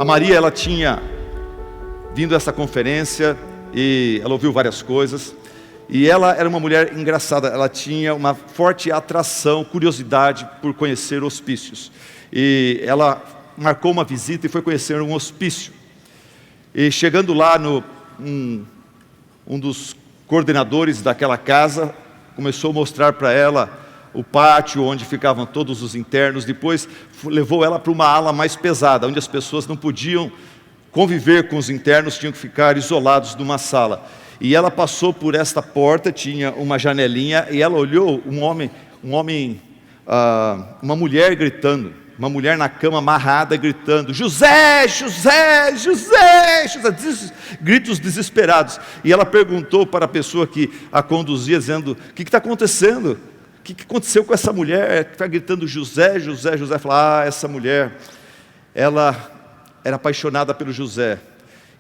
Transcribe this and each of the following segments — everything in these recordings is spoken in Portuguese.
Maria, ela tinha vindo a essa conferência e ela ouviu várias coisas. E ela era uma mulher engraçada, ela tinha uma forte atração, curiosidade por conhecer hospícios. E ela marcou uma visita e foi conhecer um hospício. E chegando lá, um dos coordenadores daquela casa começou a mostrar para ela o pátio onde ficavam todos os internos. Depois levou ela para uma ala mais pesada, onde as pessoas não podiam conviver com os internos, tinham que ficar isolados numa sala. E ela passou por esta porta, tinha uma janelinha, e ela olhou uma mulher gritando, uma mulher na cama amarrada gritando: José, José, José, José, gritos desesperados. E ela perguntou para a pessoa que a conduzia, dizendo: o que está acontecendo? O que aconteceu com essa mulher que está gritando José, José, José? Fala: essa mulher, ela era apaixonada pelo José,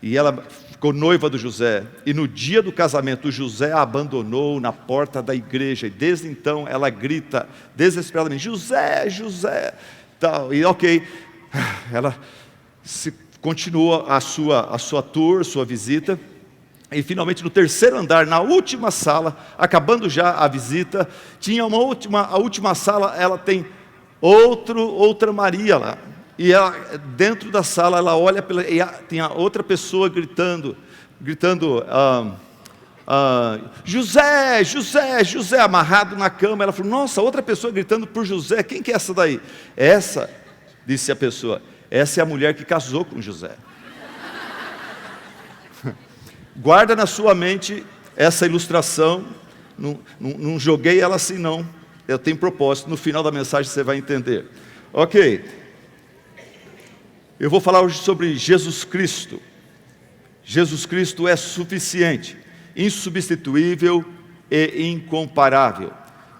e ela ficou noiva do José, e no dia do casamento, o José a abandonou na porta da igreja, e desde então ela grita desesperadamente: José, José, tal. E ok, ela continua a sua tour, sua visita, e finalmente no terceiro andar, na última sala, acabando já a visita, tinha a última sala, ela tem outra Maria lá. E ela, dentro da sala, ela olha e tem a outra pessoa gritando, José, José, José, amarrado na cama. Ela falou: nossa, outra pessoa gritando por José, quem que é essa daí? Essa, disse a pessoa, essa é a mulher que casou com José. Guarda na sua mente essa ilustração, não joguei ela assim não, eu tenho propósito, no final da mensagem você vai entender. Ok. Eu vou falar hoje sobre Jesus Cristo. Jesus Cristo é suficiente, insubstituível e incomparável.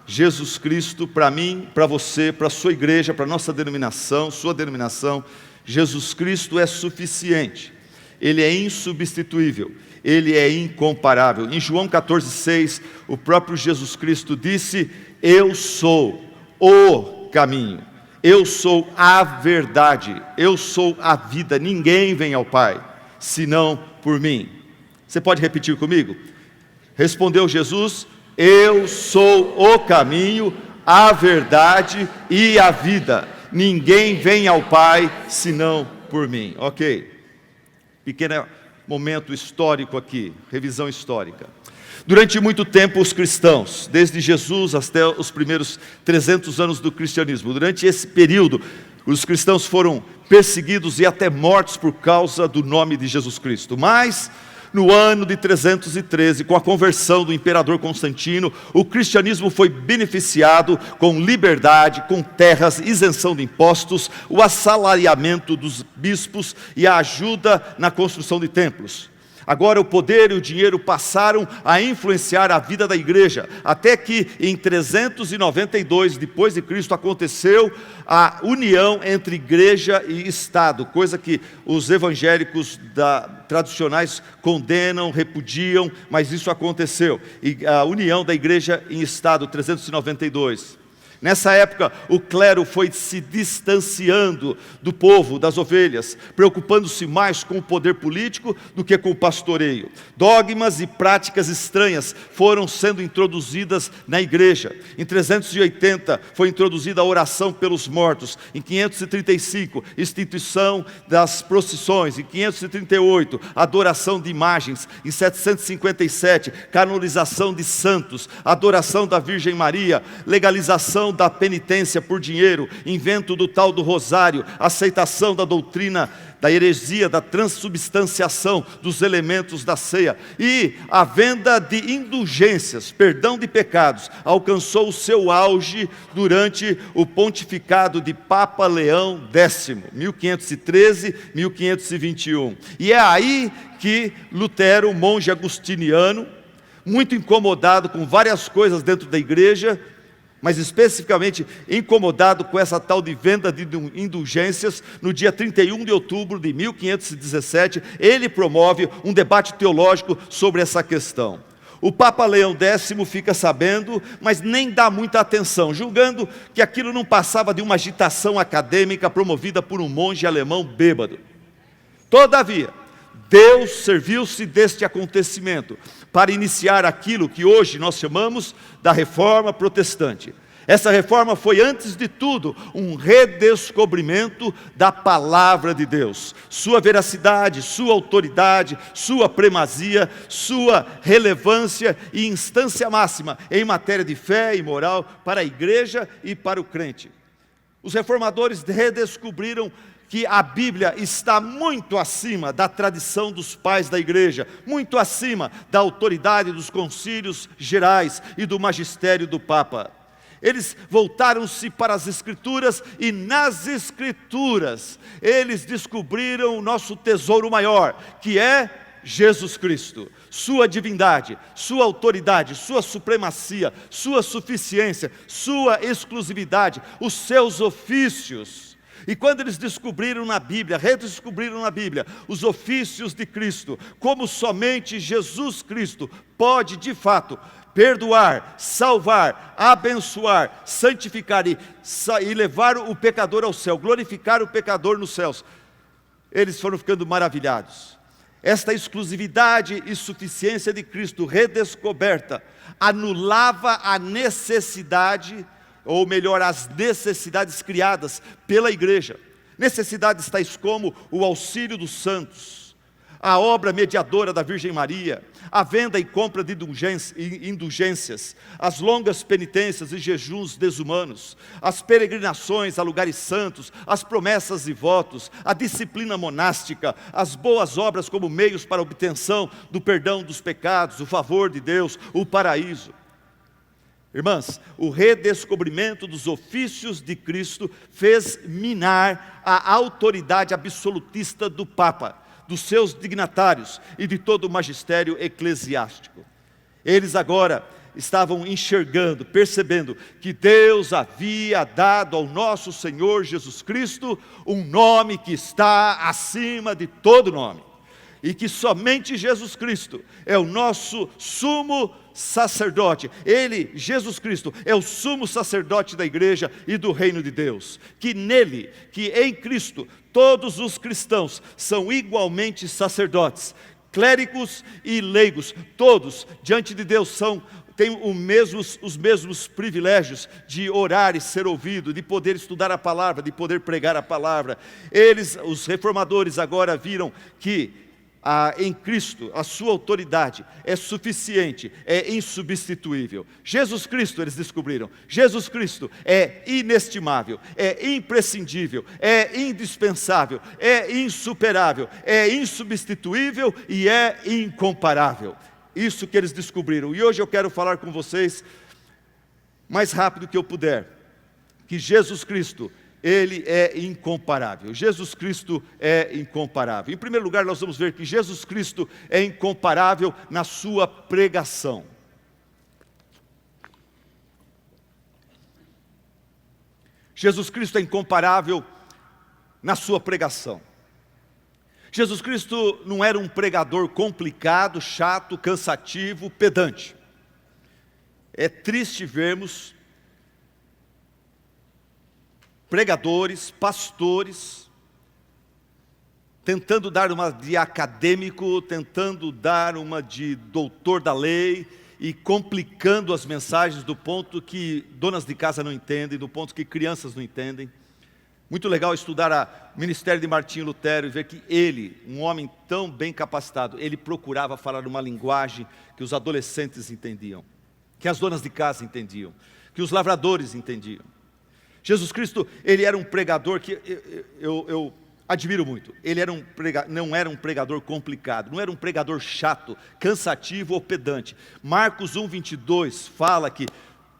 Jesus Cristo, para mim, para você, para a sua igreja, para a nossa denominação, sua denominação, Jesus Cristo é suficiente. Ele é insubstituível, Ele é incomparável. Em João 14,6, o próprio Jesus Cristo disse: eu sou o caminho. Eu sou a verdade, eu sou a vida, ninguém vem ao Pai, senão por mim. Você pode repetir comigo? Respondeu Jesus: eu sou o caminho, a verdade e a vida, ninguém vem ao Pai, senão por mim. Ok, pequeno momento histórico aqui, revisão histórica. Durante muito tempo os cristãos, desde Jesus até os primeiros 300 anos do cristianismo, durante esse período, os cristãos foram perseguidos e até mortos por causa do nome de Jesus Cristo. Mas, no ano de 313, com a conversão do imperador Constantino, o cristianismo foi beneficiado com liberdade, com terras, isenção de impostos, o assalariamento dos bispos e a ajuda na construção de templos. Agora o poder e o dinheiro passaram a influenciar a vida da igreja, até que em 392 depois de Cristo aconteceu a união entre igreja e Estado, coisa que os evangélicos tradicionais condenam, repudiam, mas isso aconteceu, e a união da igreja em Estado, 392. Nessa época, o clero foi se distanciando do povo, das ovelhas, preocupando-se mais com o poder político do que com o pastoreio. Dogmas e práticas estranhas foram sendo introduzidas na igreja. Em 380, foi introduzida a oração pelos mortos. Em 535, instituição das procissões. Em 538, adoração de imagens. Em 757, canonização de santos, adoração da Virgem Maria, legalização da penitência por dinheiro, invento do tal do rosário, aceitação da doutrina da heresia, da transubstanciação dos elementos da ceia, e a venda de indulgências, perdão de pecados, alcançou o seu auge durante o pontificado de Papa Leão X, 1513-1521. E é aí que Lutero, monge agustiniano, muito incomodado com várias coisas dentro da igreja, mas especificamente incomodado com essa tal de venda de indulgências, no dia 31 de outubro de 1517, ele promove um debate teológico sobre essa questão. O Papa Leão X fica sabendo, mas nem dá muita atenção, julgando que aquilo não passava de uma agitação acadêmica promovida por um monge alemão bêbado. Todavia, Deus serviu-se deste acontecimento para iniciar aquilo que hoje nós chamamos da Reforma Protestante. Essa reforma foi, antes de tudo, um redescobrimento da palavra de Deus, sua veracidade, sua autoridade, sua primazia, sua relevância e instância máxima em matéria de fé e moral para a igreja e para o crente. Os reformadores redescobriram que a Bíblia está muito acima da tradição dos pais da igreja, muito acima da autoridade dos concílios gerais e do magistério do Papa. Eles voltaram-se para as Escrituras e nas Escrituras eles descobriram o nosso tesouro maior, que é Jesus Cristo, sua divindade, sua autoridade, sua supremacia, sua suficiência, sua exclusividade, os seus ofícios. E quando eles descobriram na Bíblia, redescobriram na Bíblia os ofícios de Cristo, como somente Jesus Cristo pode de fato perdoar, salvar, abençoar, santificar e levar o pecador ao céu, glorificar o pecador nos céus, eles foram ficando maravilhados. Esta exclusividade e suficiência de Cristo redescoberta anulava a necessidade, ou melhor, as necessidades criadas pela igreja. Necessidades tais como o auxílio dos santos, a obra mediadora da Virgem Maria, a venda e compra de indulgências, as longas penitências e jejuns desumanos, as peregrinações a lugares santos, as promessas e votos, a disciplina monástica, as boas obras como meios para a obtenção do perdão dos pecados, o favor de Deus, o paraíso. Irmãs, o redescobrimento dos ofícios de Cristo fez minar a autoridade absolutista do Papa, dos seus dignatários e de todo o magistério eclesiástico. Eles agora estavam enxergando, percebendo que Deus havia dado ao nosso Senhor Jesus Cristo um nome que está acima de todo nome, e que somente Jesus Cristo é o nosso sumo sacerdote. Ele, Jesus Cristo, é o sumo sacerdote da igreja e do reino de Deus. Que nele, que em Cristo, todos os cristãos são igualmente sacerdotes, clérigos e leigos. Todos, diante de Deus, têm os mesmos privilégios de orar e ser ouvido, de poder estudar a palavra, de poder pregar a palavra. Eles, os reformadores, agora viram que em Cristo, a sua autoridade é suficiente, é insubstituível. Jesus Cristo, eles descobriram, Jesus Cristo é inestimável, é imprescindível, é indispensável, é insuperável, é insubstituível e é incomparável. Isso que eles descobriram. E hoje eu quero falar com vocês, mais rápido que eu puder, que Jesus Cristo, Ele é incomparável. Jesus Cristo é incomparável. Em primeiro lugar, nós vamos ver que Jesus Cristo é incomparável na sua pregação. Jesus Cristo é incomparável na sua pregação. Jesus Cristo não era um pregador complicado, chato, cansativo, pedante. É triste vermos pregadores, pastores, tentando dar uma de acadêmico, tentando dar uma de doutor da lei, e complicando as mensagens do ponto que donas de casa não entendem, do ponto que crianças não entendem. Muito legal estudar o ministério de Martinho Lutero e ver que ele, um homem tão bem capacitado, ele procurava falar uma linguagem que os adolescentes entendiam, que as donas de casa entendiam, que os lavradores entendiam. Jesus Cristo, ele era um pregador que eu admiro muito. Ele não era um pregador complicado, não era um pregador chato, cansativo ou pedante. Marcos 1:22 fala que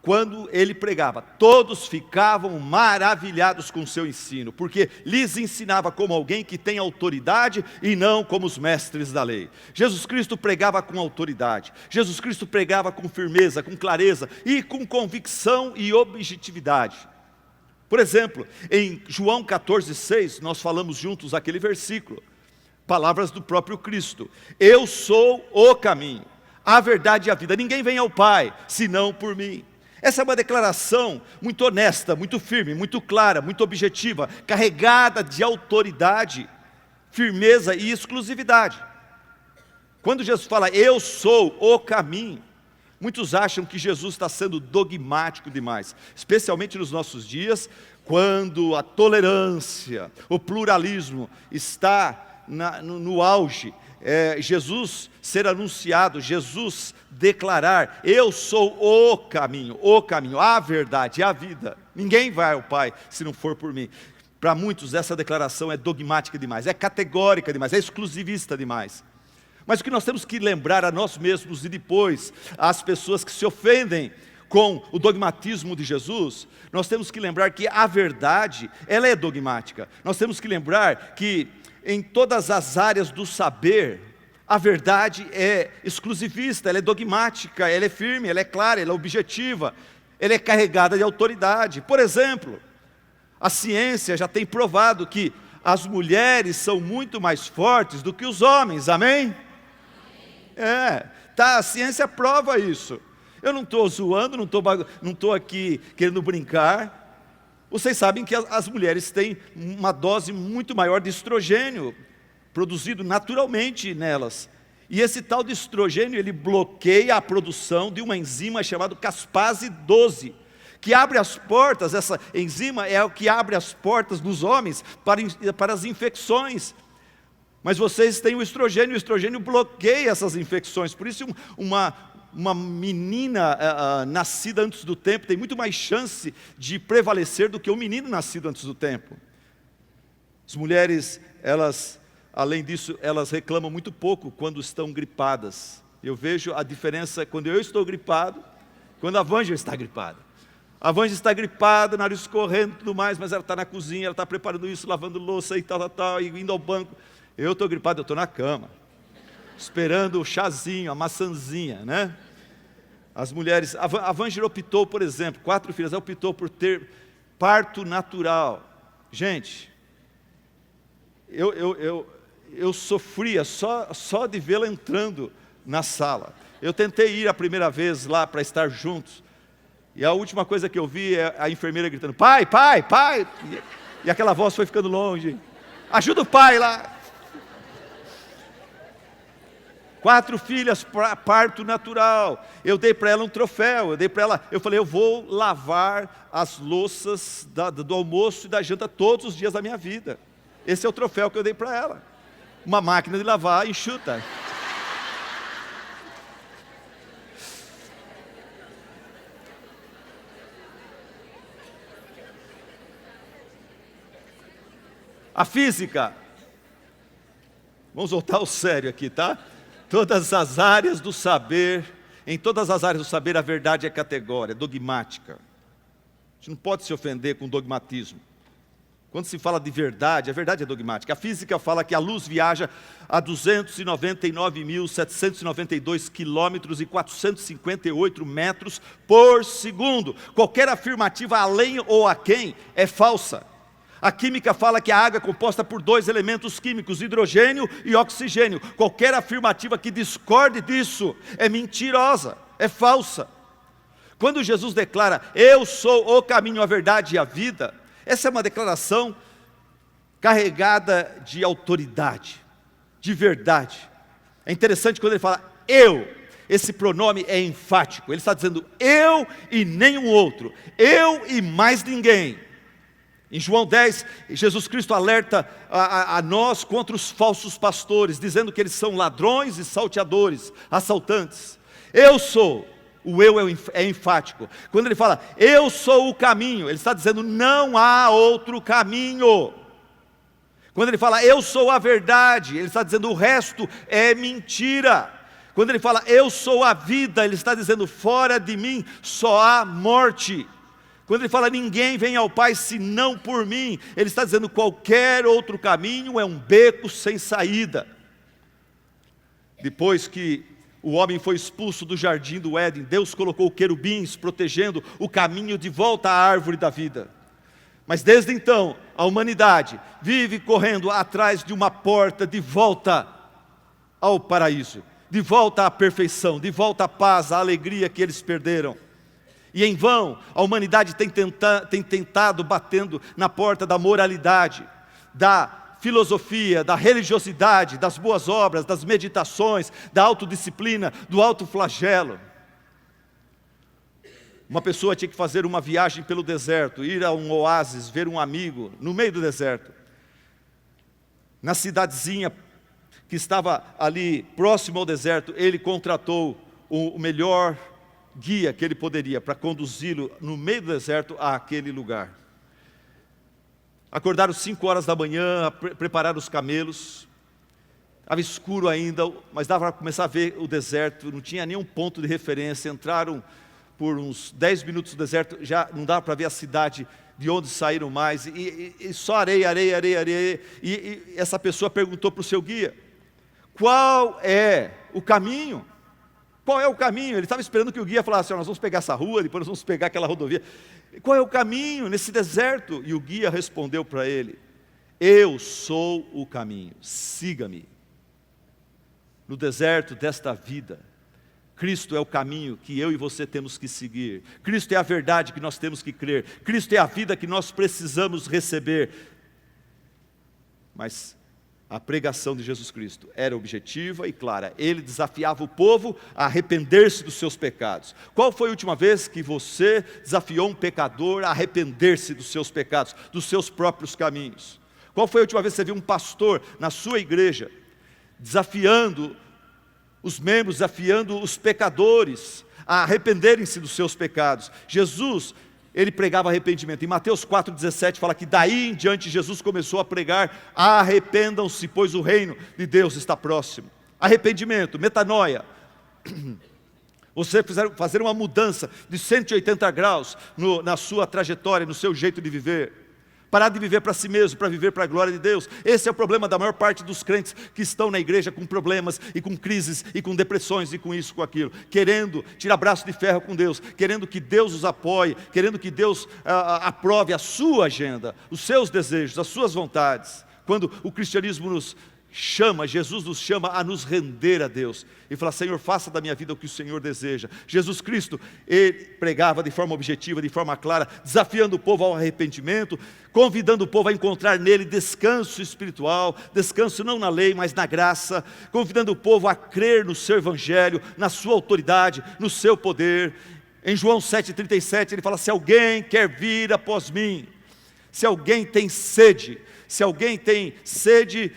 quando ele pregava, todos ficavam maravilhados com o seu ensino, porque lhes ensinava como alguém que tem autoridade e não como os mestres da lei. Jesus Cristo pregava com autoridade, Jesus Cristo pregava com firmeza, com clareza e com convicção e objetividade. Por exemplo, em João 14:6, nós falamos juntos aquele versículo, palavras do próprio Cristo: eu sou o caminho, a verdade e a vida, ninguém vem ao Pai, senão por mim. Essa é uma declaração muito honesta, muito firme, muito clara, muito objetiva, carregada de autoridade, firmeza e exclusividade. Quando Jesus fala, eu sou o caminho, muitos acham que Jesus está sendo dogmático demais, especialmente nos nossos dias, quando a tolerância, o pluralismo está no auge. Jesus ser anunciado, Jesus declarar, eu sou o caminho, a verdade, a vida. Ninguém vai ao Pai se não for por mim. Para muitos essa declaração é dogmática demais, é categórica demais, é exclusivista demais. Mas o que nós temos que lembrar a nós mesmos e depois às pessoas que se ofendem com o dogmatismo de Jesus, nós temos que lembrar que a verdade, ela é dogmática. Nós temos que lembrar que em todas as áreas do saber, a verdade é exclusivista, ela é dogmática, ela é firme, ela é clara, ela é objetiva, ela é carregada de autoridade. Por exemplo, a ciência já tem provado que as mulheres são muito mais fortes do que os homens, amém? A ciência prova isso. Eu não estou zoando, não estou aqui querendo brincar. Vocês sabem que as mulheres têm uma dose muito maior de estrogênio, produzido naturalmente nelas. E esse tal de estrogênio, ele bloqueia a produção de uma enzima chamada caspase 12, que abre as portas, essa enzima é o que abre as portas dos homens para as infecções. Mas vocês têm o estrogênio bloqueia essas infecções, por isso uma menina nascida antes do tempo tem muito mais chance de prevalecer do que um menino nascido antes do tempo. As mulheres, além disso, elas reclamam muito pouco quando estão gripadas. Eu vejo a diferença quando eu estou gripado, quando a Vângela está gripada. A Vângela está gripada, nariz escorrendo e tudo mais, mas ela está na cozinha, ela está preparando isso, lavando louça e tal, e indo ao banco. Eu estou gripado, eu estou na cama, esperando o chazinho, a maçãzinha, né? As mulheres, a Vângela optou, por exemplo, 4 filhas, ela optou por ter parto natural. Gente, eu sofria só de vê-la entrando na sala. Eu tentei ir a primeira vez lá para estar juntos, e a última coisa que eu vi é a enfermeira gritando, pai, pai, pai, e aquela voz foi ficando longe, ajuda o pai lá. 4 filhas, parto natural. Eu dei para ela um troféu, eu falei, eu vou lavar as louças do almoço e da janta todos os dias da minha vida. Esse é o troféu que eu dei para ela. Uma máquina de lavar enxuta. A física. Vamos voltar ao sério aqui, tá? Todas as áreas do saber, em todas as áreas do saber, a verdade é categórica, dogmática. A gente não pode se ofender com dogmatismo. Quando se fala de verdade, a verdade é dogmática. A física fala que a luz viaja a 299.792 quilômetros e 458 metros por segundo. Qualquer afirmativa além ou aquém é falsa. A química fala que a água é composta por 2 elementos químicos, hidrogênio e oxigênio. Qualquer afirmativa que discorde disso é mentirosa, é falsa. Quando Jesus declara, eu sou o caminho, a verdade e a vida, essa é uma declaração carregada de autoridade, de verdade. É interessante quando ele fala, eu, esse pronome é enfático, ele está dizendo, eu e nenhum outro, eu e mais ninguém. Em João 10, Jesus Cristo alerta a nós contra os falsos pastores, dizendo que eles são ladrões e salteadores, assaltantes. Eu sou, o eu é enfático. Quando ele fala, eu sou o caminho, ele está dizendo, não há outro caminho. Quando ele fala, eu sou a verdade, ele está dizendo, o resto é mentira. Quando ele fala, eu sou a vida, ele está dizendo, fora de mim só há morte. Quando ele fala, ninguém vem ao Pai senão por mim, ele está dizendo, qualquer outro caminho é um beco sem saída. Depois que o homem foi expulso do jardim do Éden, Deus colocou querubins protegendo o caminho de volta à árvore da vida. Mas desde então, a humanidade vive correndo atrás de uma porta de volta ao paraíso, de volta à perfeição, de volta à paz, à alegria que eles perderam. E em vão, a humanidade tem tentado batendo na porta da moralidade, da filosofia, da religiosidade, das boas obras, das meditações, da autodisciplina, do autoflagelo. Uma pessoa tinha que fazer uma viagem pelo deserto, ir a um oásis, ver um amigo, no meio do deserto. Na cidadezinha que estava ali, próximo ao deserto, ele contratou o melhor guia que ele poderia para conduzi-lo no meio do deserto àquele lugar. Acordaram 5 horas da manhã, prepararam os camelos. Estava escuro ainda, mas dava para começar a ver o deserto, não tinha nenhum ponto de referência. Entraram por uns 10 minutos no deserto, já não dava para ver a cidade de onde saíram mais, e só areia. E essa pessoa perguntou para o seu guia: qual é o caminho? Qual é o caminho? Ele estava esperando que o guia falasse: nós vamos pegar essa rua, depois nós vamos pegar aquela rodovia. Qual é o caminho nesse deserto? E o guia respondeu para ele: eu sou o caminho, siga-me. No deserto desta vida, Cristo é o caminho que eu e você temos que seguir. Cristo é a verdade que nós temos que crer. Cristo é a vida que nós precisamos receber. Mas a pregação de Jesus Cristo era objetiva e clara. Ele desafiava o povo a arrepender-se dos seus pecados. Qual foi a última vez que você desafiou um pecador a arrepender-se dos seus pecados, dos seus próprios caminhos? Qual foi a última vez que você viu um pastor na sua igreja desafiando os membros, desafiando os pecadores a arrependerem-se dos seus pecados? Jesus, ele pregava arrependimento. Em Mateus 4,17 fala que daí em diante Jesus começou a pregar: arrependam-se, pois o reino de Deus está próximo. Arrependimento, metanoia. Você fazer uma mudança de 180 graus na sua trajetória, no seu jeito de viver. Parar de viver para si mesmo, para viver para a glória de Deus. Esse é o problema da maior parte dos crentes que estão na igreja com problemas e com crises e com depressões e com isso, com aquilo, querendo tirar braço de ferro com Deus, querendo que Deus os apoie, querendo que Deus aprove a sua agenda, os seus desejos, as suas vontades. Quando o cristianismo nos chama, Jesus nos chama a nos render a Deus e falar: Senhor, faça da minha vida o que o Senhor deseja. Jesus Cristo, ele pregava de forma objetiva, de forma clara, desafiando o povo ao arrependimento, convidando o povo a encontrar nele descanso espiritual, descanso não na lei, mas na graça, convidando o povo a crer no seu evangelho, na sua autoridade, no seu poder. Em João 7,37 ele fala: se alguém quer vir após mim, se alguém tem sede, se alguém tem sede,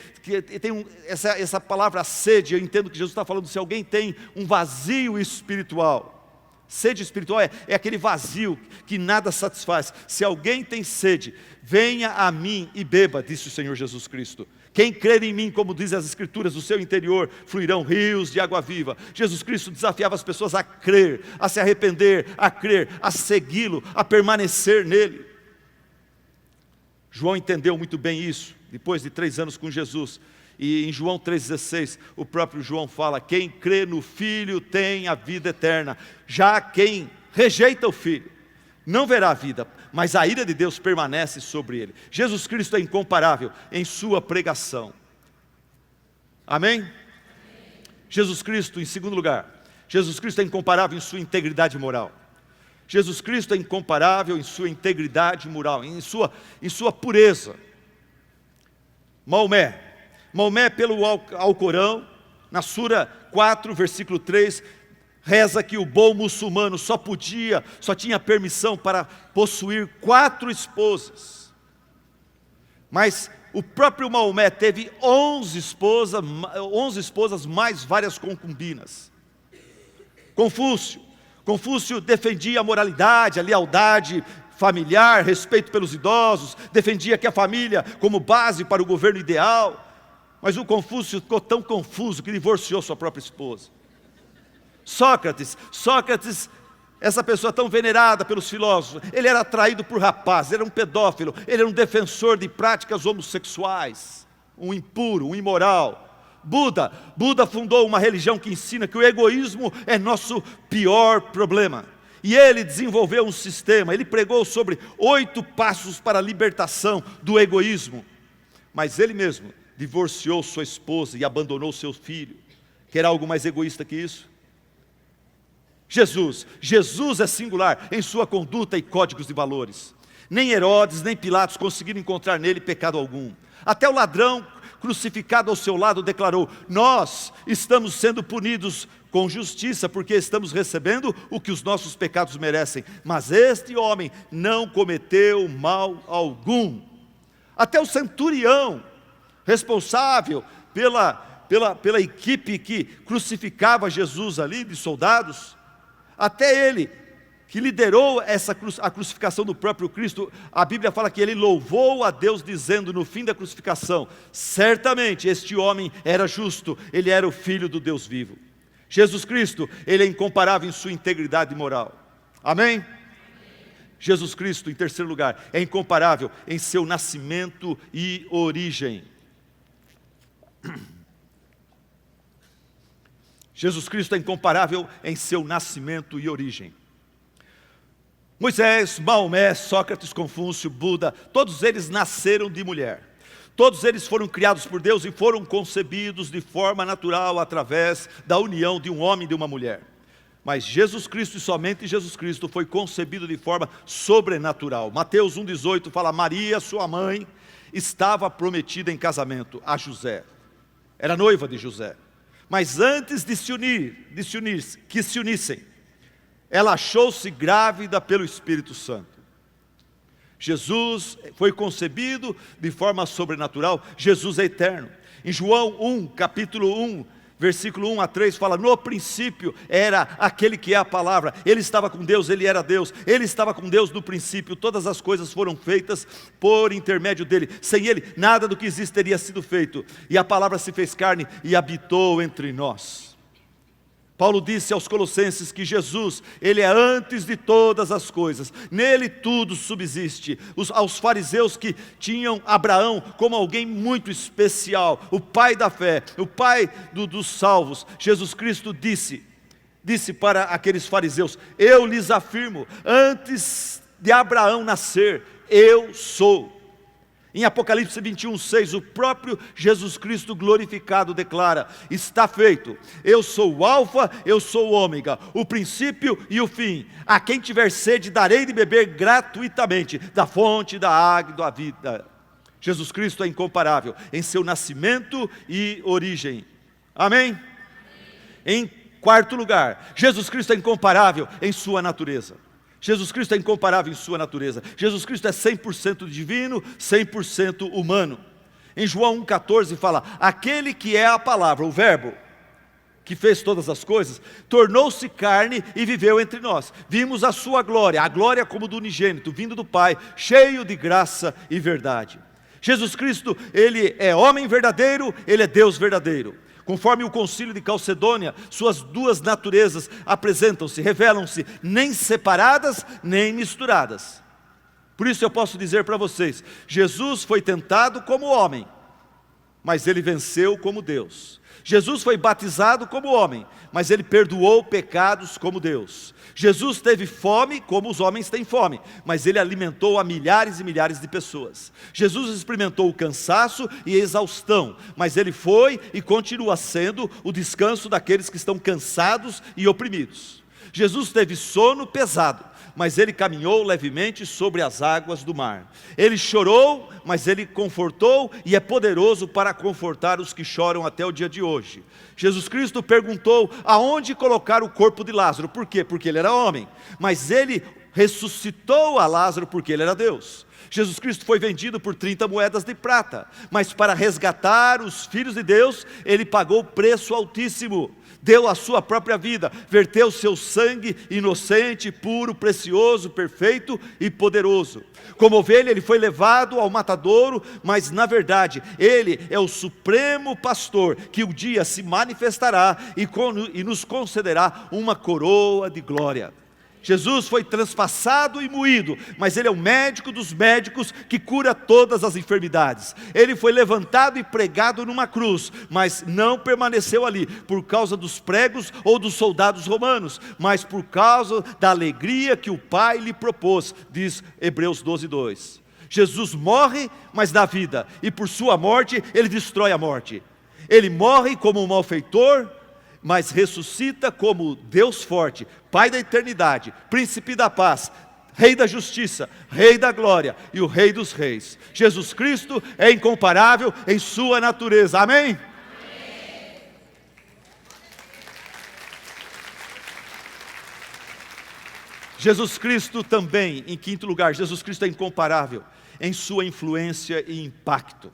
essa palavra sede, eu entendo que Jesus está falando, se alguém tem um vazio espiritual. Sede espiritual é aquele vazio que nada satisfaz. Se alguém tem sede, venha a mim e beba, disse o Senhor Jesus Cristo. Quem crer em mim, como diz as Escrituras, do seu interior fluirão rios de água viva. Jesus Cristo desafiava as pessoas a crer, a se arrepender, a crer, a segui-lo, a permanecer nele. João entendeu muito bem isso, depois de 3 anos com Jesus. E em João 3,16, o próprio João fala: quem crê no Filho tem a vida eterna. Já quem rejeita o Filho não verá a vida, mas a ira de Deus permanece sobre ele. Jesus Cristo é incomparável em sua pregação. Amém? Jesus Cristo, em segundo lugar, Jesus Cristo é incomparável em sua integridade moral. Jesus Cristo é incomparável em sua integridade moral, em sua pureza. Maomé, pelo Alcorão, na Sura 4, versículo 3, reza que o bom muçulmano só tinha permissão para possuir 4 esposas. Mas o próprio Maomé teve 11 esposas mais várias concubinas. Confúcio defendia a moralidade, a lealdade familiar, respeito pelos idosos, defendia que a família como base para o governo ideal. Mas o Confúcio ficou tão confuso que divorciou sua própria esposa. Sócrates, essa pessoa tão venerada pelos filósofos, ele era atraído por rapazes, ele era um pedófilo, ele era um defensor de práticas homossexuais, um impuro, um imoral. Buda fundou uma religião que ensina que o egoísmo é nosso pior problema. E ele desenvolveu um sistema, ele pregou sobre 8 passos para a libertação do egoísmo. Mas ele mesmo divorciou sua esposa e abandonou seu filho. Quer algo mais egoísta que isso? Jesus é singular em sua conduta e códigos de valores. Nem Herodes, nem Pilatos conseguiram encontrar nele pecado algum. Até o ladrão crucificado ao seu lado declarou: nós estamos sendo punidos com justiça, porque estamos recebendo o que os nossos pecados merecem. Mas este homem não cometeu mal algum. Até o centurião, responsável pela equipe que crucificava Jesus ali, de soldados, até ele, que liderou a crucificação do próprio Cristo, a Bíblia fala que ele louvou a Deus dizendo no fim da crucificação: certamente este homem era justo, ele era o Filho do Deus vivo. Jesus Cristo, ele é incomparável em sua integridade moral. Amém? Jesus Cristo, em terceiro lugar, é incomparável em seu nascimento e origem. Jesus Cristo é incomparável em seu nascimento e origem. Moisés, Maomé, Sócrates, Confúcio, Buda, todos eles nasceram de mulher. Todos eles foram criados por Deus e foram concebidos de forma natural através da união de um homem e de uma mulher. Mas Jesus Cristo e somente Jesus Cristo foi concebido de forma sobrenatural. Mateus 1,18 fala: Maria, sua mãe, estava prometida em casamento a José. Era noiva de José. Mas antes de se unissem, ela achou-se grávida pelo Espírito Santo. Jesus foi concebido de forma sobrenatural. Jesus é eterno. Em João 1, capítulo 1, versículo 1 a 3, fala: no princípio era aquele que é a palavra. Ele estava com Deus, ele era Deus. Ele estava com Deus no princípio. Todas as coisas foram feitas por intermédio dele. Sem ele, nada do que existe teria sido feito. E a palavra se fez carne e habitou entre nós. Paulo disse aos Colossenses que Jesus, ele é antes de todas as coisas, nele tudo subsiste. Aos fariseus que tinham Abraão como alguém muito especial, o pai da fé, o pai dos salvos, Jesus Cristo disse para aqueles fariseus: eu lhes afirmo, antes de Abraão nascer, eu sou. Em Apocalipse 21:6, o próprio Jesus Cristo glorificado declara: está feito, eu sou o alfa, eu sou o ômega, o princípio e o fim. A quem tiver sede darei de beber gratuitamente da fonte da água da vida. Jesus Cristo é incomparável em seu nascimento e origem. Amém? Em quarto lugar, Jesus Cristo é incomparável em sua natureza. Jesus Cristo é incomparável em sua natureza. Jesus Cristo é 100% divino, 100% humano. Em João 1,14 fala: aquele que é a palavra, o verbo, que fez todas as coisas, tornou-se carne e viveu entre nós. Vimos a sua glória, a glória como do unigênito, vindo do Pai, cheio de graça e verdade. Jesus Cristo, ele é homem verdadeiro, ele é Deus verdadeiro. Conforme o concílio de Calcedônia, suas duas naturezas apresentam-se, revelam-se, nem separadas, nem misturadas. Por isso eu posso dizer para vocês: Jesus foi tentado como homem, mas ele venceu como Deus. Jesus foi batizado como homem, mas ele perdoou pecados como Deus. Jesus teve fome como os homens têm fome, mas ele alimentou a milhares e milhares de pessoas. Jesus experimentou o cansaço e a exaustão, mas ele foi e continua sendo o descanso daqueles que estão cansados e oprimidos. Jesus teve sono pesado, mas ele caminhou levemente sobre as águas do mar. Ele chorou, mas ele confortou e é poderoso para confortar os que choram até o dia de hoje. Jesus Cristo perguntou aonde colocar o corpo de Lázaro. Por quê? Porque ele era homem, mas ele ressuscitou a Lázaro porque ele era Deus. Jesus Cristo foi vendido por 30 moedas de prata, mas para resgatar os filhos de Deus, ele pagou preço altíssimo. Deu a sua própria vida, verteu seu sangue inocente, puro, precioso, perfeito e poderoso. Como ovelha ele foi levado ao matadouro, mas na verdade ele é o supremo pastor que um dia se manifestará e nos concederá uma coroa de glória. Jesus foi transpassado e moído, mas ele é o médico dos médicos que cura todas as enfermidades. Ele foi levantado e pregado numa cruz, mas não permaneceu ali por causa dos pregos ou dos soldados romanos, mas por causa da alegria que o Pai lhe propôs, diz Hebreus 12:2. Jesus morre, mas dá vida, e por sua morte ele destrói a morte. Ele morre como um malfeitor, mas ressuscita como Deus forte, Pai da eternidade, Príncipe da paz, Rei da justiça, Rei da glória e o Rei dos reis. Jesus Cristo é incomparável em sua natureza. Amém? Jesus Cristo também, em quinto lugar, Jesus Cristo é incomparável em sua influência e impacto.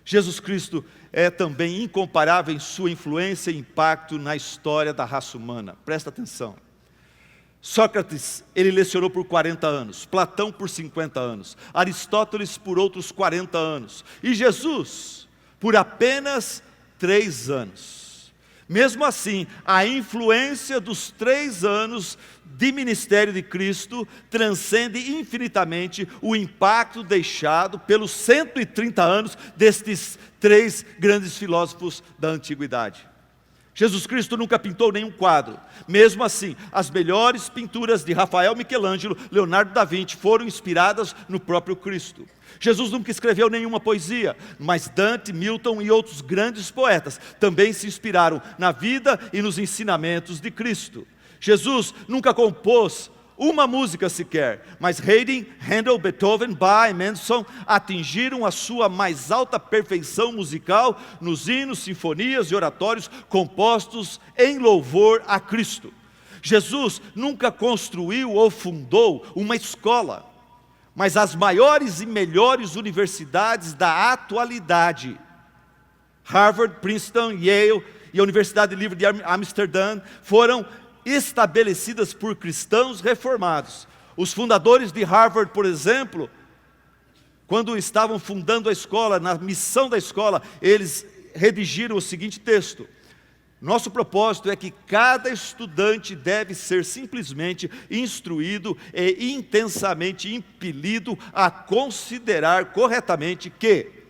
Jesus Cristo é também incomparável em sua influência e impacto na história da raça humana. Presta atenção. Sócrates, ele lecionou por 40 anos, Platão por 50 anos, Aristóteles por outros 40 anos, e Jesus por apenas 3 anos. Mesmo assim, a influência dos 3 anos de ministério de Cristo transcende infinitamente o impacto deixado pelos 130 anos destes 3 grandes filósofos da antiguidade. Jesus Cristo nunca pintou nenhum quadro. Mesmo assim, as melhores pinturas de Rafael, Michelangelo, Leonardo da Vinci foram inspiradas no próprio Cristo. Jesus nunca escreveu nenhuma poesia, mas Dante, Milton e outros grandes poetas também se inspiraram na vida e nos ensinamentos de Cristo. Jesus nunca compôs uma música sequer, mas Haydn, Handel, Beethoven, Bach e Mendelssohn atingiram a sua mais alta perfeição musical nos hinos, sinfonias e oratórios compostos em louvor a Cristo. Jesus nunca construiu ou fundou uma escola, mas as maiores e melhores universidades da atualidade, Harvard, Princeton, Yale e a Universidade Livre de Amsterdã, foram estabelecidas por cristãos reformados. Os fundadores de Harvard, por exemplo, quando estavam fundando a escola, na missão da escola, eles redigiram o seguinte texto: nosso propósito é que cada estudante deve ser simplesmente instruído e intensamente impelido a considerar corretamente que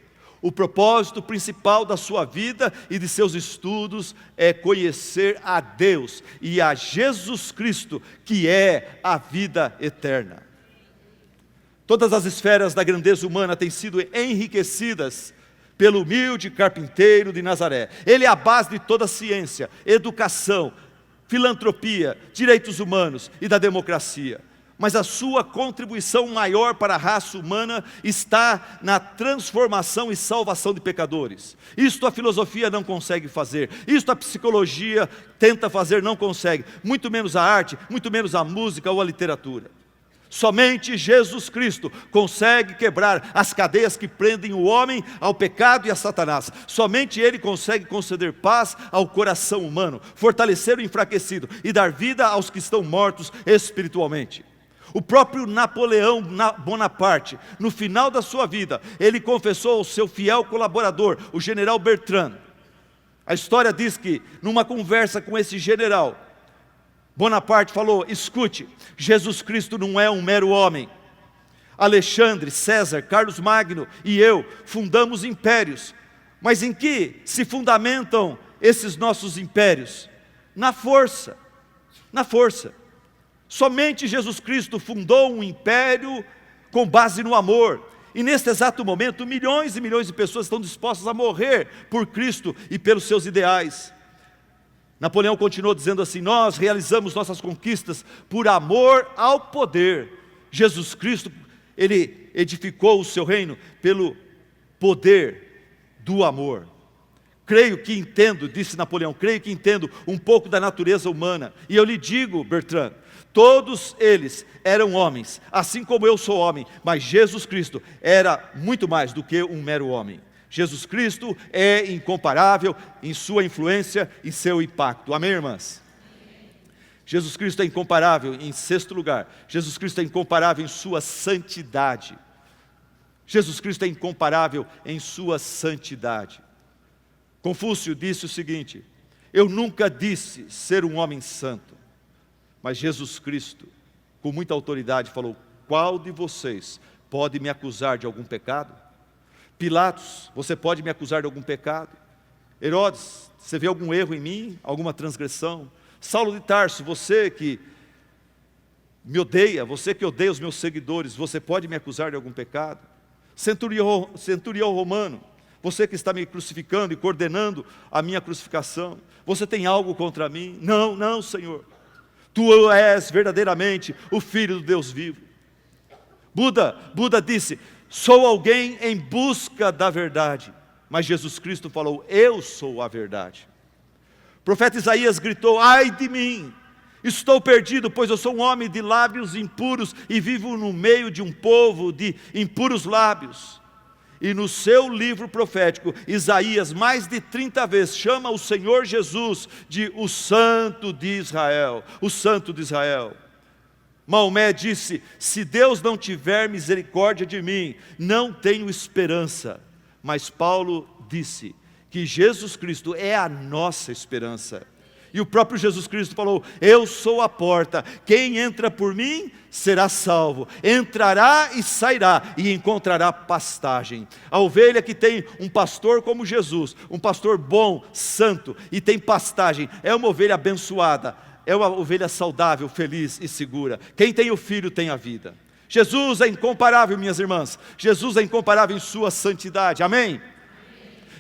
o propósito principal da sua vida e de seus estudos é conhecer a Deus e a Jesus Cristo, que é a vida eterna. Todas as esferas da grandeza humana têm sido enriquecidas pelo humilde carpinteiro de Nazaré. Ele é a base de toda a ciência, educação, filantropia, direitos humanos e da democracia. Mas a sua contribuição maior para a raça humana está na transformação e salvação de pecadores. Isto a filosofia não consegue fazer, isto a psicologia tenta fazer, não consegue, muito menos a arte, muito menos a música ou a literatura. Somente Jesus Cristo consegue quebrar as cadeias que prendem o homem ao pecado e a Satanás. Somente Ele consegue conceder paz ao coração humano, fortalecer o enfraquecido e dar vida aos que estão mortos espiritualmente. O próprio Napoleão Bonaparte, no final da sua vida, ele confessou ao seu fiel colaborador, o general Bertrand. A história diz que, numa conversa com esse general, Bonaparte falou: escute, Jesus Cristo não é um mero homem. Alexandre, César, Carlos Magno e eu fundamos impérios. Mas em que se fundamentam esses nossos impérios? Na força, na força. Somente Jesus Cristo fundou um império com base no amor. E neste exato momento, milhões e milhões de pessoas estão dispostas a morrer por Cristo e pelos seus ideais. Napoleão continuou dizendo assim: nós realizamos nossas conquistas por amor ao poder. Jesus Cristo, Ele edificou o seu reino pelo poder do amor. Creio que entendo, disse Napoleão, creio que entendo um pouco da natureza humana. E eu lhe digo, Bertrand, todos eles eram homens, assim como eu sou homem, mas Jesus Cristo era muito mais do que um mero homem. Jesus Cristo é incomparável em sua influência e seu impacto. Amém, irmãs? Jesus Cristo é incomparável, em sexto lugar, Jesus Cristo é incomparável em sua santidade. Jesus Cristo é incomparável em sua santidade. Confúcio disse o seguinte: eu nunca disse ser um homem santo, mas Jesus Cristo, com muita autoridade, falou: qual de vocês pode me acusar de algum pecado? Pilatos, você pode me acusar de algum pecado? Herodes, você vê algum erro em mim? Alguma transgressão? Saulo de Tarso, você que me odeia, você que odeia os meus seguidores, você pode me acusar de algum pecado? Centurião romano, você que está me crucificando e coordenando a minha crucificação, você tem algo contra mim? Não, não, Senhor. Tu és verdadeiramente o Filho do Deus vivo. Buda disse, sou alguém em busca da verdade. Mas Jesus Cristo falou, eu sou a verdade. O profeta Isaías gritou, ai de mim, estou perdido, pois eu sou um homem de lábios impuros e vivo no meio de um povo de impuros lábios. E no seu livro profético, Isaías, mais de 30 vezes, chama o Senhor Jesus de o Santo de Israel, o Santo de Israel. Maomé disse, se Deus não tiver misericórdia de mim, não tenho esperança. Mas Paulo disse que Jesus Cristo é a nossa esperança. E o próprio Jesus Cristo falou, eu sou a porta, quem entra por mim será salvo, entrará e sairá e encontrará pastagem. A ovelha que tem um pastor como Jesus, um pastor bom, santo e tem pastagem, é uma ovelha abençoada, é uma ovelha saudável, feliz e segura. Quem tem o Filho tem a vida. Jesus é incomparável, minhas irmãs, Jesus é incomparável em sua santidade, amém?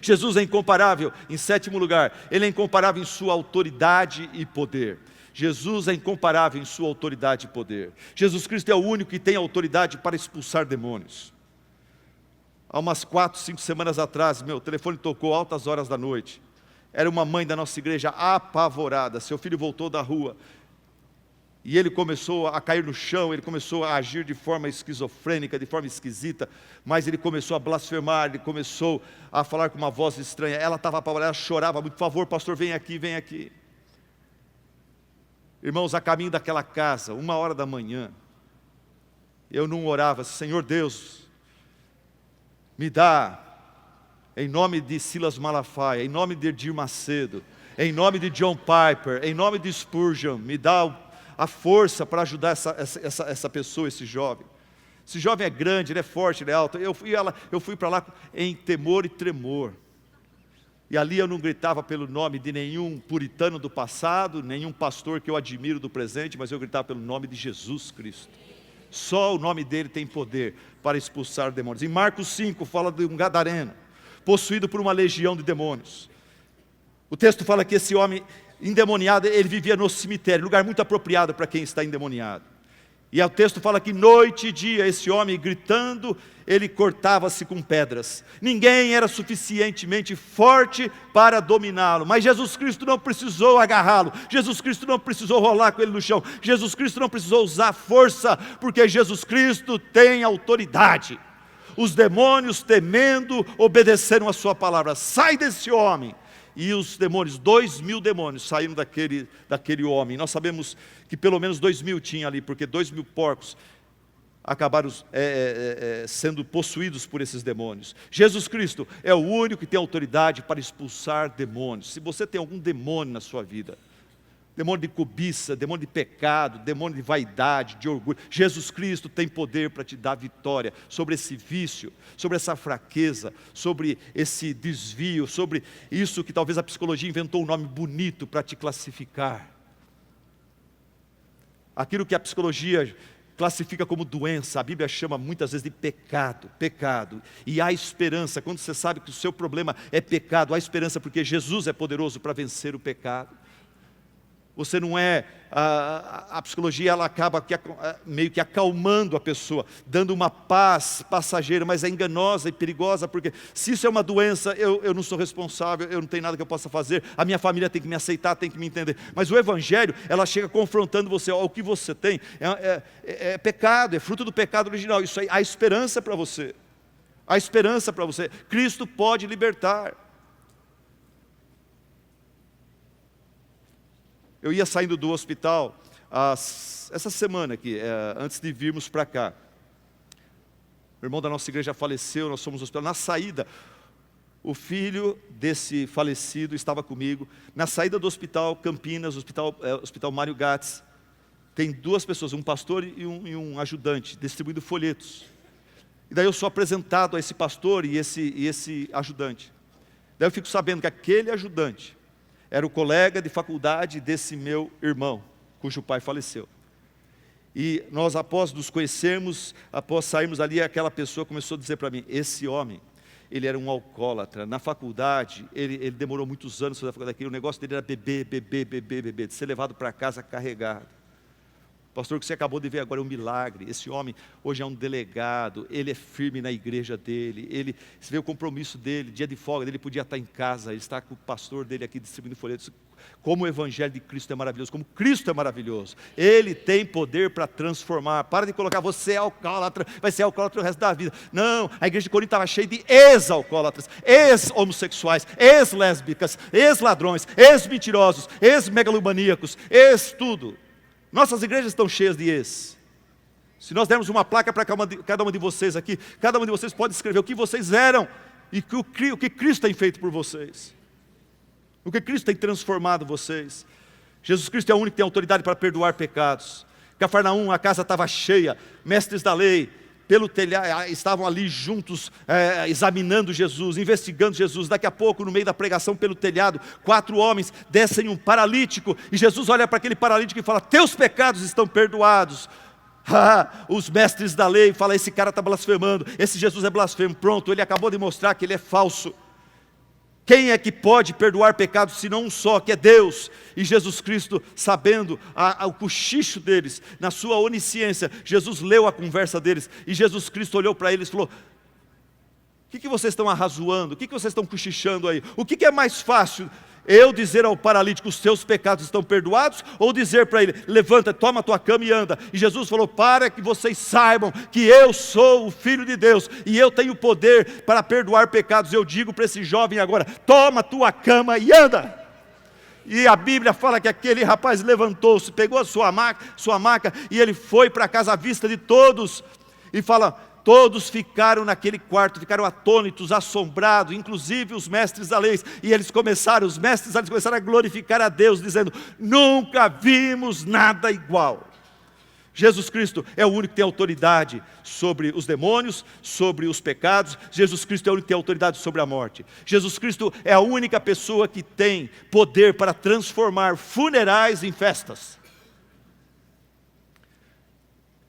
Jesus é incomparável, em sétimo lugar, Ele é incomparável em sua autoridade e poder. Jesus é incomparável em sua autoridade e poder. Jesus Cristo é o único que tem autoridade para expulsar demônios. Há umas 4, 5 semanas atrás, meu telefone tocou altas horas da noite. Era uma mãe da nossa igreja apavorada, seu filho voltou da rua. E ele começou a cair no chão, ele começou a agir de forma esquizofrênica, de forma esquisita, mas ele começou a blasfemar, ele começou a falar com uma voz estranha. Ela estava apavorada, ela chorava muito, por favor, pastor, vem aqui, vem aqui. Irmãos, a caminho daquela casa, 1h da manhã, eu não orava, Senhor Deus, me dá, em nome de Silas Malafaia, em nome de Edir Macedo, em nome de John Piper, em nome de Spurgeon, me dá a força para ajudar essa pessoa, esse jovem. Esse jovem é grande, ele é forte, ele é alto. Eu fui para lá em temor e tremor. E ali eu não gritava pelo nome de nenhum puritano do passado, nenhum pastor que eu admiro do presente, mas eu gritava pelo nome de Jesus Cristo. Só o nome dele tem poder para expulsar demônios. Em Marcos 5 fala de um gadareno, possuído por uma legião de demônios. O texto fala que esse homem endemoniado, ele vivia no cemitério, lugar muito apropriado para quem está endemoniado. E o texto fala que noite e dia, esse homem gritando, ele cortava-se com pedras. Ninguém era suficientemente forte para dominá-lo, mas Jesus Cristo não precisou agarrá-lo, Jesus Cristo não precisou rolar com ele no chão, Jesus Cristo não precisou usar força, porque Jesus Cristo tem autoridade. Os demônios, temendo, obedeceram a sua palavra, sai desse homem. E os demônios, 2.000 demônios saíram daquele homem. Nós sabemos que pelo menos 2.000 tinha ali, porque 2.000 porcos acabaram sendo possuídos por esses demônios. Jesus Cristo é o único que tem autoridade para expulsar demônios. Se você tem algum demônio na sua vida, demônio de cobiça, demônio de pecado, demônio de vaidade, de orgulho, Jesus Cristo tem poder para te dar vitória sobre esse vício, sobre essa fraqueza, sobre esse desvio, sobre isso que talvez a psicologia inventou um nome bonito para te classificar. Aquilo que a psicologia classifica como doença, a Bíblia chama muitas vezes de pecado. E há esperança, quando você sabe que o seu problema é pecado, há esperança porque Jesus é poderoso para vencer o pecado. Você não é, a psicologia ela acaba meio que acalmando a pessoa, dando uma paz passageira, mas é enganosa e perigosa, porque se isso é uma doença, eu não sou responsável, eu não tenho nada que eu possa fazer, a minha família tem que me aceitar, tem que me entender. Mas o Evangelho, ela chega confrontando você, ó, o que você tem é pecado, é fruto do pecado original, isso aí, há esperança para você, há esperança para você, Cristo pode libertar. Eu ia saindo do hospital essa semana aqui, antes de virmos para cá. O irmão da nossa igreja faleceu, nós fomos ao hospital. Na saída, o filho desse falecido estava comigo. Na saída do hospital Campinas, hospital Mário Gats, tem 2 pessoas, um pastor e um ajudante, distribuindo folhetos. E daí eu sou apresentado a esse pastor e esse ajudante. Daí eu fico sabendo que aquele ajudante era o colega de faculdade desse meu irmão, cujo pai faleceu. E nós, após nos conhecermos, após sairmos ali, aquela pessoa começou a dizer para mim, esse homem, ele era um alcoólatra. Na faculdade, ele demorou muitos anos para fazer faculdade, o negócio dele era beber, de ser levado para casa carregado. Pastor, o que você acabou de ver agora é um milagre. Esse homem hoje é um delegado, ele é firme na igreja dele, você vê o compromisso dele, dia de folga dele, podia estar em casa, ele está com o pastor dele aqui distribuindo folhetos. Como o evangelho de Cristo é maravilhoso, como Cristo é maravilhoso. Ele tem poder para transformar. Para de colocar, você é alcoólatra, vai ser alcoólatra o resto da vida. Não, a igreja de Corinto estava cheia de ex-alcoólatras, ex-homossexuais, ex-lésbicas, ex-ladrões, ex-mentirosos, ex-megalomaníacos, ex-tudo. Nossas igrejas estão cheias de ex. Se nós dermos uma placa para cada uma de vocês aqui, cada um de vocês pode escrever o que vocês eram e o que Cristo tem feito por vocês. O que Cristo tem transformado vocês. Jesus Cristo é o único que tem autoridade para perdoar pecados. Cafarnaum, a casa estava cheia, mestres da lei, pelo telhado, estavam ali juntos, examinando Jesus, investigando Jesus. Daqui a pouco, no meio da pregação pelo telhado, 4 homens descem um paralítico, e Jesus olha para aquele paralítico e fala: teus pecados estão perdoados. Os mestres da lei falam: esse cara está blasfemando, esse Jesus é blasfemo. Pronto, ele acabou de mostrar que ele é falso. Quem é que pode perdoar pecados senão um só, que é Deus? E Jesus Cristo, sabendo o cochicho deles, na sua onisciência, Jesus leu a conversa deles, e Jesus Cristo olhou para eles e falou: o que vocês estão arrazoando? O que vocês estão cochichando aí? O que é mais fácil? Eu dizer ao paralítico: os teus pecados estão perdoados? Ou dizer para ele: levanta, toma a tua cama e anda? E Jesus falou: para que vocês saibam que eu sou o Filho de Deus, e eu tenho poder para perdoar pecados. Eu digo para esse jovem agora: toma a tua cama e anda. E a Bíblia fala que aquele rapaz levantou-se, pegou a sua maca, e ele foi para casa à vista de todos. E fala: todos ficaram naquele quarto, ficaram atônitos, assombrados, inclusive os mestres da lei. E os mestres da lei começaram a glorificar a Deus, dizendo: nunca vimos nada igual. Jesus Cristo é o único que tem autoridade sobre os demônios, sobre os pecados. Jesus Cristo é o único que tem autoridade sobre a morte. Jesus Cristo é a única pessoa que tem poder para transformar funerais em festas.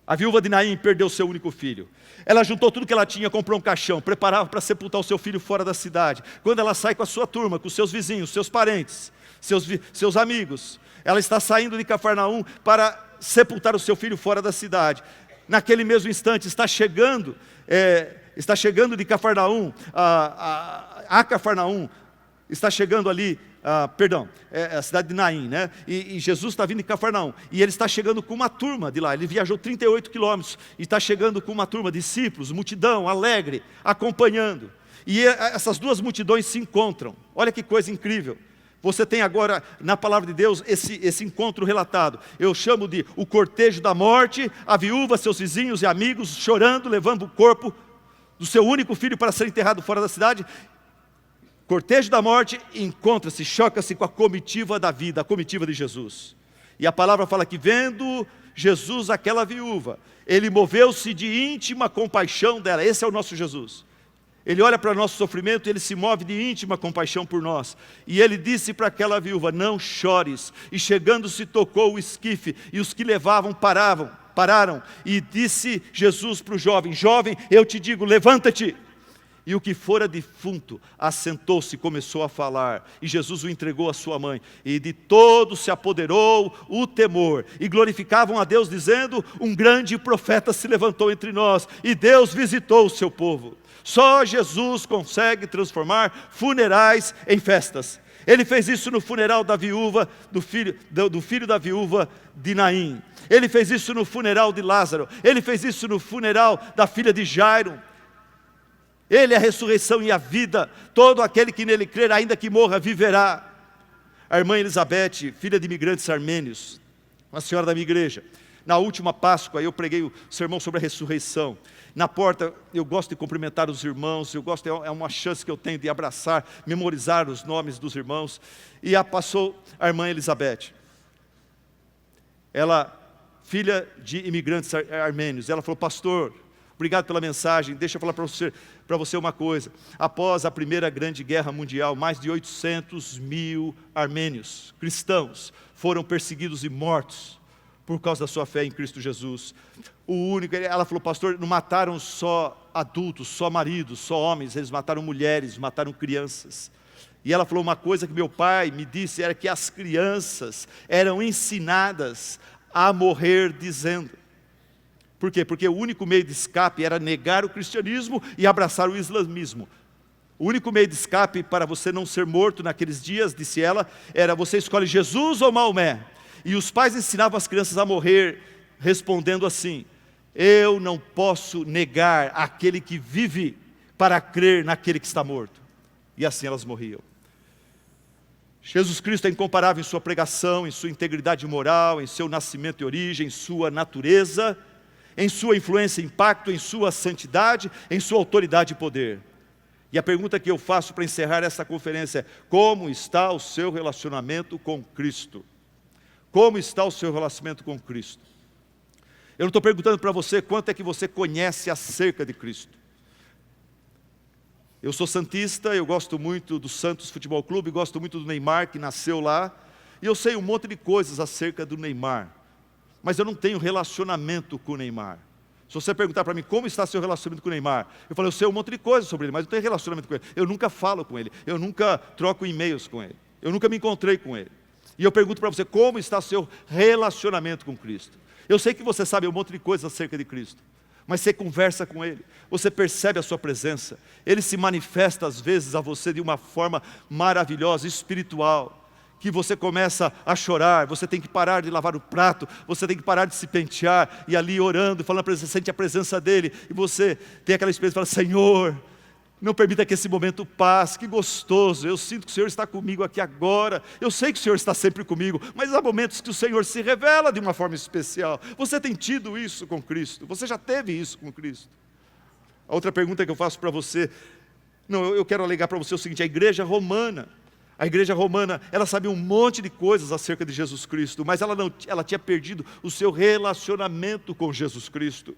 A viúva de Naim perdeu seu único filho. Ela juntou tudo que ela tinha, comprou um caixão, preparava para sepultar o seu filho fora da cidade. Quando ela sai com a sua turma, com os seus vizinhos, seus parentes, seus amigos, ela está saindo de Cafarnaum para sepultar o seu filho fora da cidade. Naquele mesmo instante está chegando de Cafarnaum, a Cafarnaum, está chegando ali, a cidade de Naim, né? E Jesus está vindo de Cafarnaum, e ele está chegando com uma turma de lá. Ele viajou 38 quilômetros, e está chegando com uma turma, discípulos, multidão, alegre, acompanhando. E essas duas multidões se encontram. Olha que coisa incrível. Você tem agora, na palavra de Deus, esse encontro relatado. Eu chamo de o cortejo da morte, a viúva, seus vizinhos e amigos chorando, levando o corpo do seu único filho para ser enterrado fora da cidade. Cortejo da morte encontra-se, choca-se com a comitiva da vida, a comitiva de Jesus. E a palavra fala que, vendo Jesus aquela viúva, ele moveu-se de íntima compaixão dela. Esse é o nosso Jesus. Ele olha para o nosso sofrimento e ele se move de íntima compaixão por nós. E ele disse para aquela viúva: não chores. E chegando-se tocou o esquife, e os que levavam pararam. E disse Jesus para o jovem: jovem, eu te digo, levanta-te. E o que fora defunto assentou-se e começou a falar, e Jesus o entregou à sua mãe, e de todos se apoderou o temor, e glorificavam a Deus, dizendo: um grande profeta se levantou entre nós, e Deus visitou o seu povo. Só Jesus consegue transformar funerais em festas. Ele fez isso no funeral da viúva, do filho da viúva de Naim. Ele fez isso no funeral de Lázaro. Ele fez isso no funeral da filha de Jairo. Ele é a ressurreição e a vida. Todo aquele que nele crer, ainda que morra, viverá. A irmã Elizabeth, filha de imigrantes armênios, uma senhora da minha igreja. Na última Páscoa, eu preguei o sermão sobre a ressurreição. Na porta, eu gosto de cumprimentar os irmãos, é uma chance que eu tenho de abraçar, memorizar os nomes dos irmãos. E passou a irmã Elizabeth. Ela, filha de imigrantes armênios, ela falou: pastor, obrigado pela mensagem. Deixa eu falar para você uma coisa. Após a Primeira Grande Guerra Mundial, mais de 800 mil armênios, cristãos, foram perseguidos e mortos por causa da sua fé em Cristo Jesus. Ela falou: pastor, não mataram só adultos, só maridos, só homens, eles mataram mulheres, mataram crianças. E ela falou: uma coisa que meu pai me disse era que as crianças eram ensinadas a morrer dizendo. Por quê? Porque o único meio de escape era negar o cristianismo e abraçar o islamismo. O único meio de escape para você não ser morto naqueles dias, disse ela, era você escolhe Jesus ou Maomé. E os pais ensinavam as crianças a morrer, respondendo assim: eu não posso negar aquele que vive para crer naquele que está morto. E assim elas morriam. Jesus Cristo é incomparável em sua pregação, em sua integridade moral, em seu nascimento e origem, em sua natureza, em sua influência e impacto, em sua santidade, em sua autoridade e poder. E a pergunta que eu faço para encerrar essa conferência é: como está o seu relacionamento com Cristo? Como está o seu relacionamento com Cristo? Eu não estou perguntando para você quanto é que você conhece acerca de Cristo. Eu sou santista, eu gosto muito do Santos Futebol Clube, gosto muito do Neymar, que nasceu lá, e eu sei um monte de coisas acerca do Neymar, mas eu não tenho relacionamento com o Neymar. Se você perguntar para mim como está seu relacionamento com o Neymar, eu falo, eu sei um monte de coisas sobre ele, mas eu não tenho relacionamento com ele. Eu nunca falo com ele, eu nunca troco e-mails com ele, eu nunca me encontrei com ele. E eu pergunto para você, como está seu relacionamento com Cristo? Eu sei que você sabe um monte de coisas acerca de Cristo, mas você conversa com Ele, você percebe a sua presença, Ele se manifesta às vezes a você de uma forma maravilhosa, espiritual, que você começa a chorar, você tem que parar de lavar o prato, você tem que parar de se pentear, e ali orando, falando, você sente a presença dEle, e você tem aquela experiência, fala, Senhor, não permita que esse momento passe, que gostoso, eu sinto que o Senhor está comigo aqui agora, eu sei que o Senhor está sempre comigo, mas há momentos que o Senhor se revela de uma forma especial. Você tem tido isso com Cristo? Você já teve isso com Cristo? A outra pergunta que eu faço para você, eu quero alegar para você o seguinte: a igreja romana, ela sabia um monte de coisas acerca de Jesus Cristo, mas ela tinha perdido o seu relacionamento com Jesus Cristo.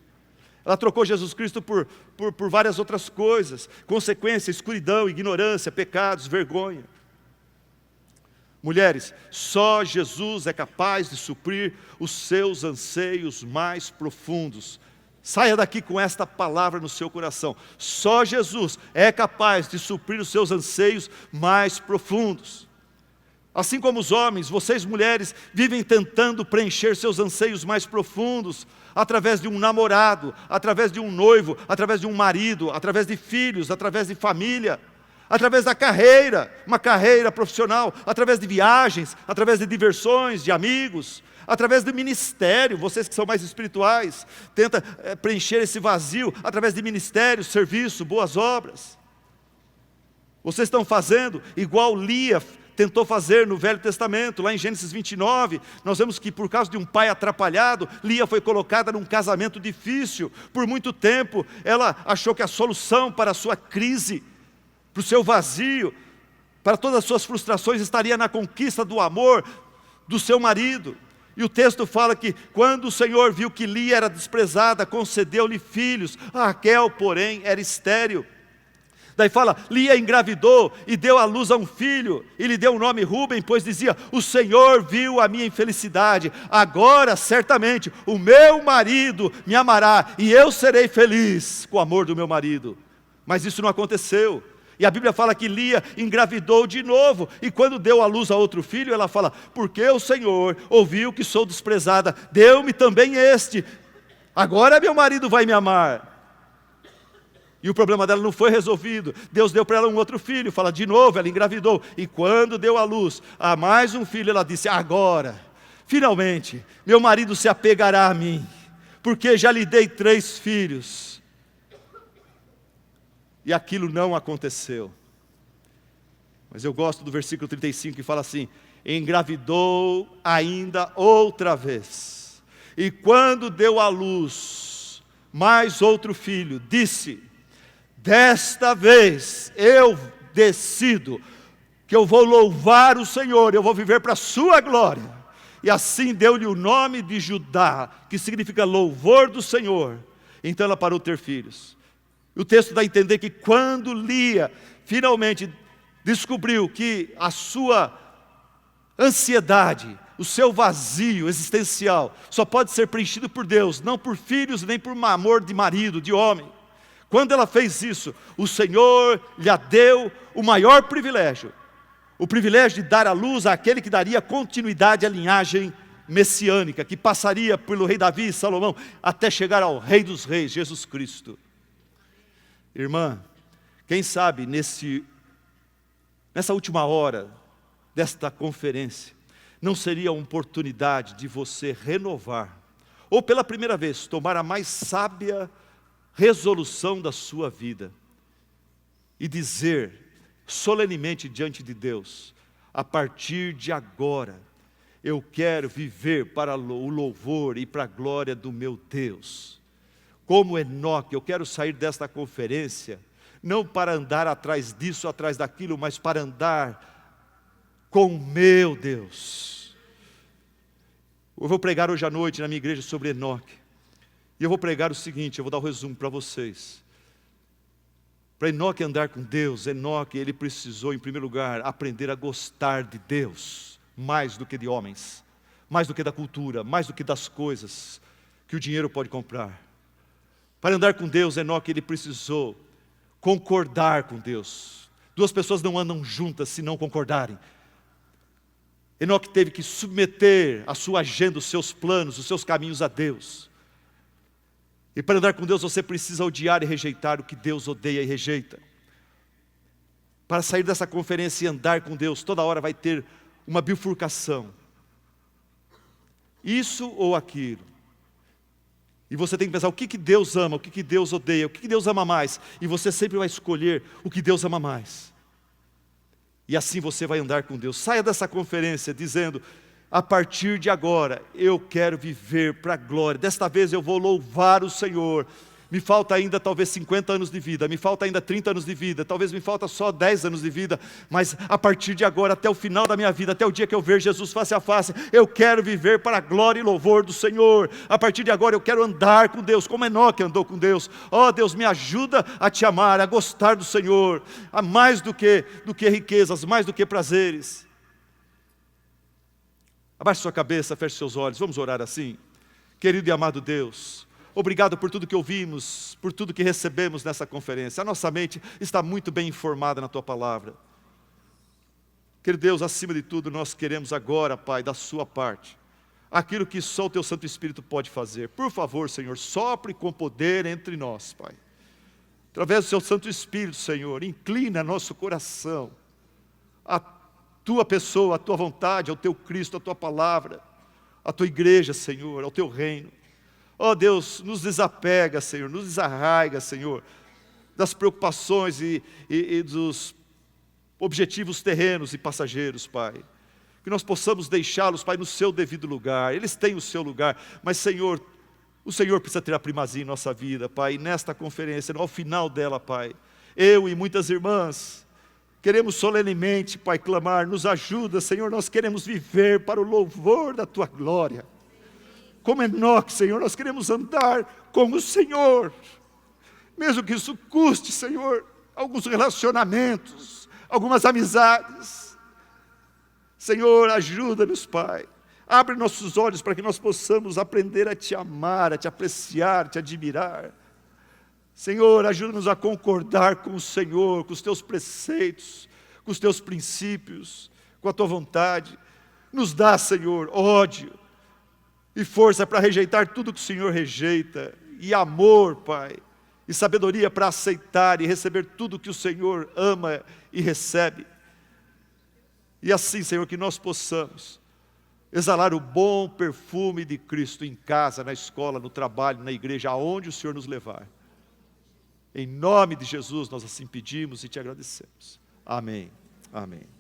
Ela trocou Jesus Cristo por várias outras coisas, consequência, escuridão, ignorância, pecados, vergonha. Mulheres, só Jesus é capaz de suprir os seus anseios mais profundos. Saia daqui com esta palavra no seu coração. Só Jesus é capaz de suprir os seus anseios mais profundos. Assim como os homens, vocês mulheres vivem tentando preencher seus anseios mais profundos através de um namorado, através de um noivo, através de um marido, através de filhos, através de família, através da carreira, uma carreira profissional, através de viagens, através de diversões, de amigos, através do ministério. Vocês que são mais espirituais, tenta preencher esse vazio através de ministério, serviço, boas obras. Vocês estão fazendo igual Lia tentou fazer no Velho Testamento, lá em Gênesis 29, nós vemos que por causa de um pai atrapalhado, Lia foi colocada num casamento difícil. Por muito tempo, ela achou que a solução para a sua crise, para o seu vazio, para todas as suas frustrações, estaria na conquista do amor do seu marido. E o texto fala que quando o Senhor viu que Lia era desprezada, concedeu-lhe filhos. A Raquel, porém, era estéril. Daí fala, Lia engravidou e deu à luz a um filho, e lhe deu o nome Rúben, pois dizia, o Senhor viu a minha infelicidade, agora certamente o meu marido me amará, e eu serei feliz com o amor do meu marido. Mas isso não aconteceu, e a Bíblia fala que Lia engravidou de novo, e quando deu à luz a outro filho, ela fala, porque o Senhor ouviu que sou desprezada, deu-me também este, agora meu marido vai me amar. E o problema dela não foi resolvido. Deus deu para ela um outro filho. Fala de novo, ela engravidou. E quando deu à luz a mais um filho, ela disse, agora, finalmente, meu marido se apegará a mim, porque já lhe dei 3 filhos. E aquilo não aconteceu. Mas eu gosto do versículo 35 que fala assim, engravidou ainda outra vez. E quando deu à luz mais outro filho, disse, desta vez eu decido que eu vou louvar o Senhor, eu vou viver para a sua glória. E assim deu-lhe o nome de Judá, que significa louvor do Senhor. Então ela parou de ter filhos. O texto dá a entender que quando Lia finalmente descobriu que a sua ansiedade, o seu vazio existencial só pode ser preenchido por Deus, não por filhos, nem por um amor de marido, de homem. Quando ela fez isso, o Senhor lhe deu o maior privilégio, o privilégio de dar à luz àquele que daria continuidade à linhagem messiânica, que passaria pelo rei Davi e Salomão, até chegar ao Rei dos Reis, Jesus Cristo. Irmã, quem sabe nessa última hora desta conferência, não seria uma oportunidade de você renovar, ou pela primeira vez, tomar a mais sábia resolução da sua vida, e dizer solenemente diante de Deus: a partir de agora, eu quero viver para o louvor e para a glória do meu Deus. Como Enoque, eu quero sair desta conferência, não para andar atrás disso, atrás daquilo, mas para andar com o meu Deus. Eu vou pregar hoje à noite na minha igreja sobre Enoque. E eu vou pregar o seguinte, eu vou dar um resumo para vocês. Para Enoque andar com Deus, Enoque, ele precisou, em primeiro lugar, aprender a gostar de Deus, mais do que de homens, mais do que da cultura, mais do que das coisas que o dinheiro pode comprar. Para andar com Deus, Enoque, ele precisou concordar com Deus. Duas pessoas não andam juntas se não concordarem. Enoque teve que submeter a sua agenda, os seus planos, os seus caminhos a Deus. E para andar com Deus você precisa odiar e rejeitar o que Deus odeia e rejeita. Para sair dessa conferência e andar com Deus, toda hora vai ter uma bifurcação. Isso ou aquilo. E você tem que pensar o que Deus ama, o que Deus odeia, o que Deus ama mais. E você sempre vai escolher o que Deus ama mais. E assim você vai andar com Deus. Saia dessa conferência dizendo: a partir de agora, eu quero viver para a glória. Desta vez eu vou louvar o Senhor. Me falta ainda talvez 50 anos de vida, me falta ainda 30 anos de vida, talvez me falta só 10 anos de vida, mas a partir de agora, até o final da minha vida, até o dia que eu ver Jesus face a face, eu quero viver para a glória e louvor do Senhor. A partir de agora eu quero andar com Deus, como Enoque andou com Deus. Oh Deus, me ajuda a te amar, a gostar do Senhor, a mais do que riquezas, mais do que prazeres. Abaixe sua cabeça, feche seus olhos, vamos orar assim. Querido e amado Deus, obrigado por tudo que ouvimos, por tudo que recebemos nessa conferência. A nossa mente está muito bem informada na Tua Palavra. Querido Deus, acima de tudo, nós queremos agora, Pai, da Sua parte, aquilo que só o Teu Santo Espírito pode fazer. Por favor, Senhor, sopre com poder entre nós, Pai. Através do Seu Santo Espírito, Senhor, inclina nosso coração a Tua pessoa, a Tua vontade, ao Teu Cristo, a Tua Palavra, a Tua igreja, Senhor, ao Teu reino. Ó Deus, nos desapega, Senhor, nos desarraiga, Senhor, das preocupações e dos objetivos terrenos e passageiros, Pai. Que nós possamos deixá-los, Pai, no Seu devido lugar. Eles têm o seu lugar, mas, Senhor, o Senhor precisa ter a primazia em nossa vida, Pai. E nesta conferência, ao final dela, Pai, eu e muitas irmãs, queremos solenemente, Pai, clamar, nos ajuda, Senhor, nós queremos viver para o louvor da Tua glória. Como Enoque, Senhor, nós queremos andar com o Senhor, mesmo que isso custe, Senhor, alguns relacionamentos, algumas amizades. Senhor, ajuda-nos, Pai. Abre nossos olhos para que nós possamos aprender a Te amar, a Te apreciar, a Te admirar. Senhor, ajuda-nos a concordar com o Senhor, com os Teus preceitos, com os Teus princípios, com a Tua vontade. Nos dá, Senhor, ódio e força para rejeitar tudo que o Senhor rejeita, e amor, Pai, e sabedoria para aceitar e receber tudo que o Senhor ama e recebe. E assim, Senhor, que nós possamos exalar o bom perfume de Cristo em casa, na escola, no trabalho, na igreja, aonde o Senhor nos levar. Em nome de Jesus nós assim pedimos e Te agradecemos. Amém. Amém.